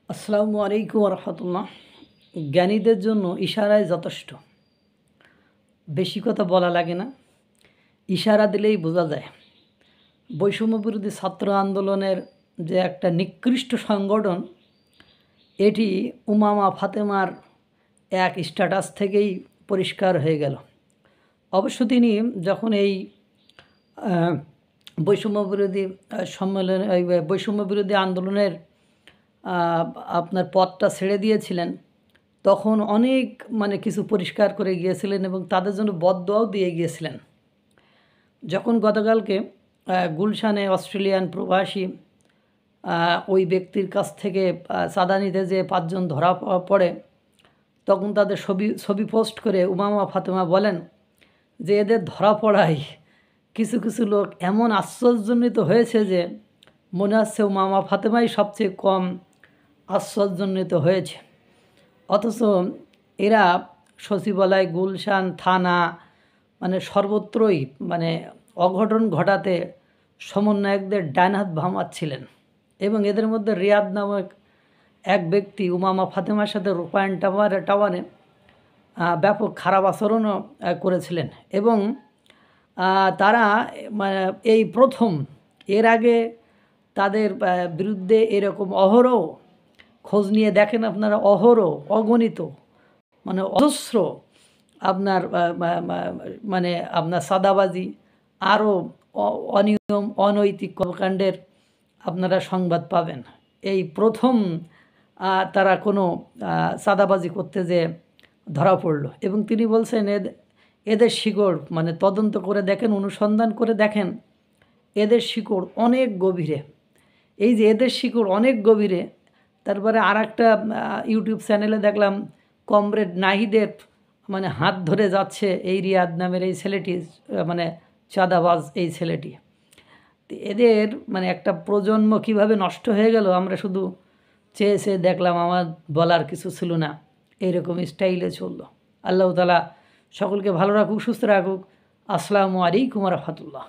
আসসালামু আলাইকুম রহমতুল্লাহ। জ্ঞানীদের জন্য ইশারায় যথেষ্ট, বেশি কথা বলা লাগে না, ইশারা দিলেই বোঝা যায়। বৈষম্য বিরোধী ছাত্র আন্দোলনের যে একটা নিকৃষ্ট সংগঠন, এটি উমামা ফাতেমার এক স্ট্যাটাস থেকেই পরিষ্কার হয়ে গেল। অবশ্য তিনি যখন এই বৈষম্য বিরোধী সম্মেলন বৈষম্য বিরোধী আন্দোলনের আপনার পথটা ছেড়ে দিয়েছিলেন, তখন অনেক কিছু পরিষ্কার করে গিয়েছিলেন এবং তাদের জন্য বদদোয়াও দিয়ে গিয়েছিলেন। যখন গতকালকে গুলশানে অস্ট্রেলিয়ান প্রবাসী ওই ব্যক্তির কাছ থেকে চাঁদা নিতে যে 5 জন ধরা পড়ে, তখন তাদের ছবি পোস্ট করে উমামা ফাতেমা বলেন যে এদের ধরা পড়ায় কিছু কিছু লোক এমন আশ্চর্যান্বিত হয়েছে যে মনে হচ্ছে উমামা ফাতেমাই সবচেয়ে কম আশ্চর্যান্বিত হয়েছে। অথচ এরা সচিবালয়, গুলশান থানা সর্বত্রই অঘটন ঘটাতে সমন্বয়কদের ডান হাত ভামাচ্ছিলেন। এবং এদের মধ্যে রিয়াদ নামক এক ব্যক্তি উমামা ফাতেমার সাথে রূপায়ণ টাওয়ারে ব্যাপক খারাপ আচরণও করেছিলেন। এবং তারা এই প্রথম, এর আগে তাদের বিরুদ্ধে এরকম অহরহ খোঁজ নিয়ে দেখেন আপনারা, অহরহ অগণিত অজস্র আপনার আপনার সাদাবাজি, আরও অনিয়ম অনৈতিক কর্মকাণ্ডের আপনারা সংবাদ পাবেন। এই প্রথম তারা কোনো সাদাবাজি করতে যে ধরা পড়ল। এবং তিনি বলছেন এদের শিকড় তদন্ত করে দেখেন, অনুসন্ধান করে দেখেন, এদের শিকড় অনেক গভীরে। এই যে এদের শিকড় অনেক গভীরে, তারপরে আর একটা ইউটিউব চ্যানেলে দেখলাম কমরেড নাহিদের হাত ধরে যাচ্ছে এই রিয়াদ নামের এই ছেলেটি, চাঁদাবাজ এই ছেলেটি। এদের একটা প্রজন্ম কিভাবে নষ্ট হয়ে গেল আমরা শুধু চেয়ে দেখলাম, আমার বলার কিছু ছিল না, এইরকম স্টাইলে চললো। আল্লাহ তাআলা সকলকে ভালো রাখুক, সুস্থ রাখুক। আসসালামু আলাইকুম রহমতুল্লাহ।